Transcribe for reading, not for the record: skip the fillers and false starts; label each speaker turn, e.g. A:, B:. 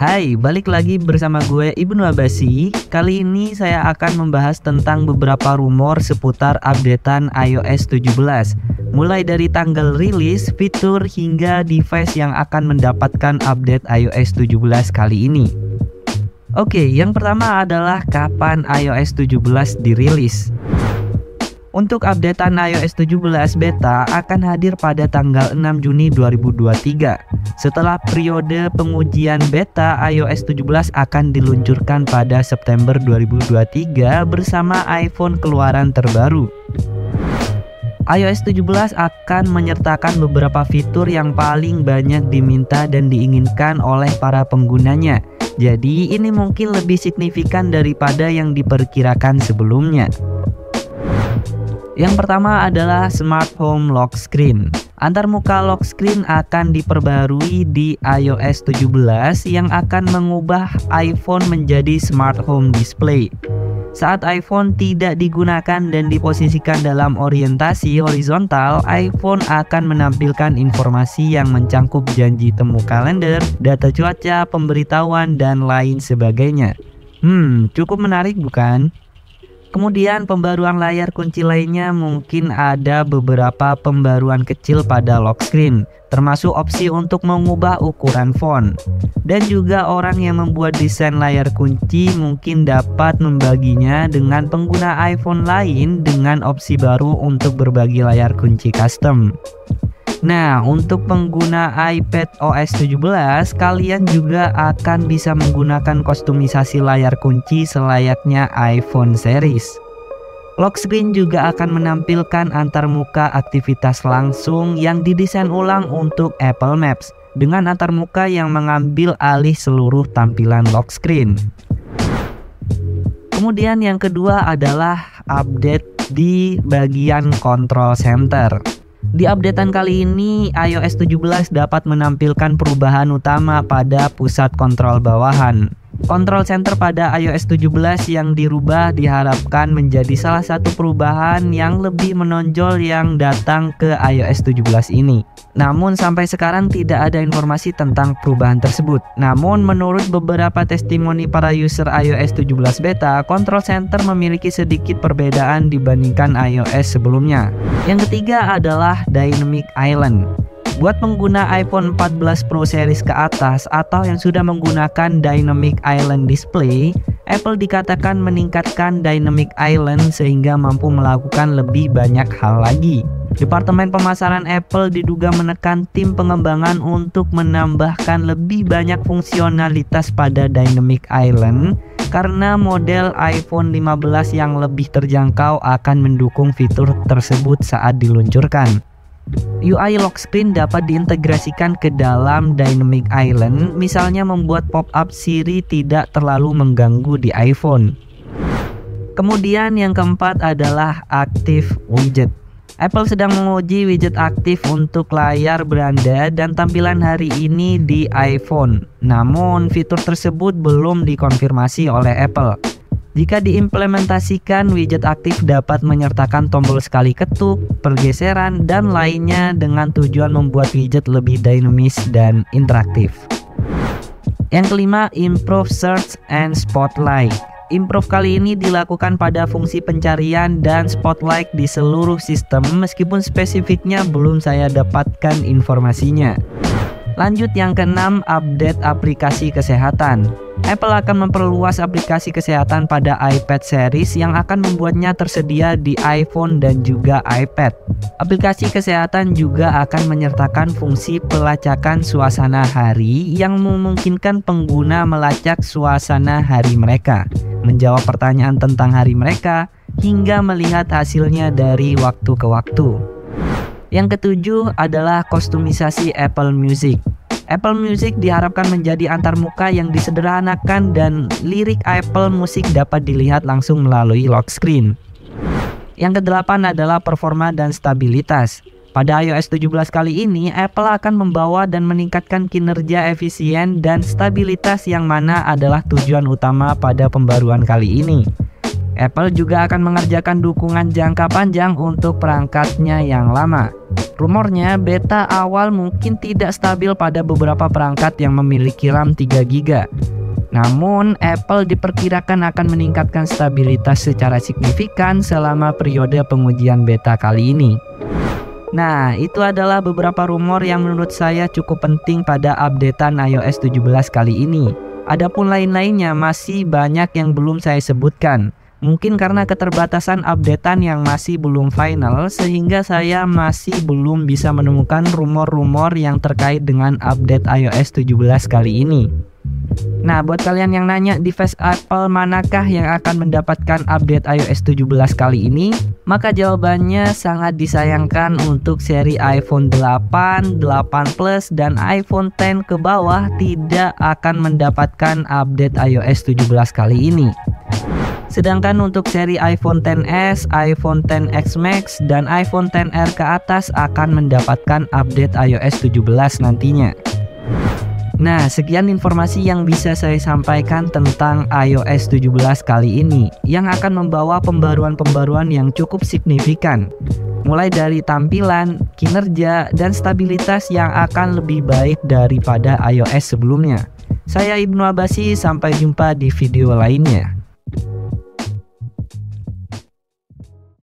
A: Hai, balik lagi bersama gue Ibnu Abasi. Kali ini saya akan membahas tentang beberapa rumor seputar updatean iOS 17. Mulai dari tanggal rilis, fitur hingga device yang akan mendapatkan update iOS 17 kali ini. Oke, yang pertama adalah kapan iOS 17 dirilis. Untuk updatean iOS 17 beta akan hadir pada tanggal 6 Juni 2023. Setelah periode pengujian beta, iOS 17 akan diluncurkan pada September 2023 bersama iPhone keluaran terbaru. iOS 17 akan menyertakan beberapa fitur yang paling banyak diminta dan diinginkan oleh para penggunanya. Jadi ini mungkin lebih signifikan daripada yang diperkirakan sebelumnya. Yang pertama adalah Smart Home Lock Screen. Antarmuka lock screen akan diperbarui di iOS 17 yang akan mengubah iPhone menjadi Smart Home Display. Saat iPhone tidak digunakan dan diposisikan dalam orientasi horizontal, iPhone akan menampilkan informasi yang mencangkup janji temu kalender, data cuaca, pemberitahuan, dan lain sebagainya. Cukup menarik bukan? Kemudian pembaruan layar kunci lainnya mungkin ada beberapa pembaruan kecil pada lock screen, termasuk opsi untuk mengubah ukuran font. Dan juga orang yang membuat desain layar kunci mungkin dapat membaginya dengan pengguna iPhone lain dengan opsi baru untuk berbagi layar kunci custom. Nah, untuk pengguna iPad OS 17, kalian juga akan bisa menggunakan kostumisasi layar kunci selayaknya iPhone series. Lock screen juga akan menampilkan antarmuka aktivitas langsung yang didesain ulang untuk Apple Maps, dengan antarmuka yang mengambil alih seluruh tampilan lock screen. Kemudian yang kedua adalah update di bagian control center. Di updatean kali ini, iOS 17 dapat menampilkan perubahan utama pada pusat kontrol bawahan. Control center pada iOS 17 yang dirubah diharapkan menjadi salah satu perubahan yang lebih menonjol yang datang ke iOS 17 ini. Namun sampai sekarang tidak ada informasi tentang perubahan tersebut. Namun menurut beberapa testimoni para user iOS 17 beta, Control Center memiliki sedikit perbedaan dibandingkan iOS sebelumnya. Yang ketiga adalah Dynamic Island. Buat pengguna iPhone 14 Pro series ke atas atau yang sudah menggunakan Dynamic Island Display, Apple dikatakan meningkatkan Dynamic Island sehingga mampu melakukan lebih banyak hal lagi. Departemen pemasaran Apple diduga menekan tim pengembangan untuk menambahkan lebih banyak fungsionalitas pada Dynamic Island karena model iPhone 15 yang lebih terjangkau akan mendukung fitur tersebut saat diluncurkan. UI lock screen dapat diintegrasikan ke dalam Dynamic Island, misalnya membuat pop-up Siri tidak terlalu mengganggu di iPhone. Kemudian yang keempat adalah Active Widget. Apple sedang menguji widget aktif untuk layar beranda dan tampilan hari ini di iPhone. Namun fitur tersebut belum dikonfirmasi oleh Apple. Jika diimplementasikan, widget aktif dapat menyertakan tombol sekali ketuk, pergeseran, dan lainnya dengan tujuan membuat widget lebih dinamis dan interaktif. Yang kelima, Improve Search and Spotlight. Improve kali ini dilakukan pada fungsi pencarian dan Spotlight di seluruh sistem, meskipun spesifiknya belum saya dapatkan informasinya. Lanjut yang keenam, update aplikasi kesehatan. Apple akan memperluas aplikasi kesehatan pada iPad series yang akan membuatnya tersedia di iPhone dan juga iPad. Aplikasi kesehatan juga akan menyertakan fungsi pelacakan suasana hari yang memungkinkan pengguna melacak suasana hari mereka, menjawab pertanyaan tentang hari mereka, hingga melihat hasilnya dari waktu ke waktu. Yang ketujuh adalah kostumisasi Apple Music. Apple Music diharapkan menjadi antarmuka yang disederhanakan dan lirik Apple Music dapat dilihat langsung melalui lock screen. Yang kedelapan adalah performa dan stabilitas. Pada iOS 17 kali ini, Apple akan membawa dan meningkatkan kinerja efisien dan stabilitas yang mana adalah tujuan utama pada pembaruan kali ini. Apple juga akan mengerjakan dukungan jangka panjang untuk perangkatnya yang lama. Rumornya beta awal mungkin tidak stabil pada beberapa perangkat yang memiliki RAM 3 GB. Namun, Apple diperkirakan akan meningkatkan stabilitas secara signifikan selama periode pengujian beta kali ini. Nah, itu adalah beberapa rumor yang menurut saya cukup penting pada updatean iOS 17 kali ini. Adapun lain-lainnya masih banyak yang belum saya sebutkan. Mungkin karena keterbatasan updatean yang masih belum final, sehingga saya masih belum bisa menemukan rumor-rumor yang terkait dengan update iOS 17 kali ini. Nah, buat kalian yang nanya device Apple manakah yang akan mendapatkan update iOS 17 kali ini, maka jawabannya sangat disayangkan untuk seri iPhone 8, 8 Plus, dan iPhone X ke bawah tidak akan mendapatkan update iOS 17 kali ini. Sedangkan untuk seri iPhone XS, iPhone XS Max, dan iPhone XR ke atas akan mendapatkan update iOS 17 nantinya. Nah, sekian informasi yang bisa saya sampaikan tentang iOS 17 kali ini yang akan membawa pembaruan-pembaruan yang cukup signifikan. Mulai dari tampilan, kinerja, dan stabilitas yang akan lebih baik daripada iOS sebelumnya. Saya Ibnu Abbasy, sampai jumpa di video lainnya.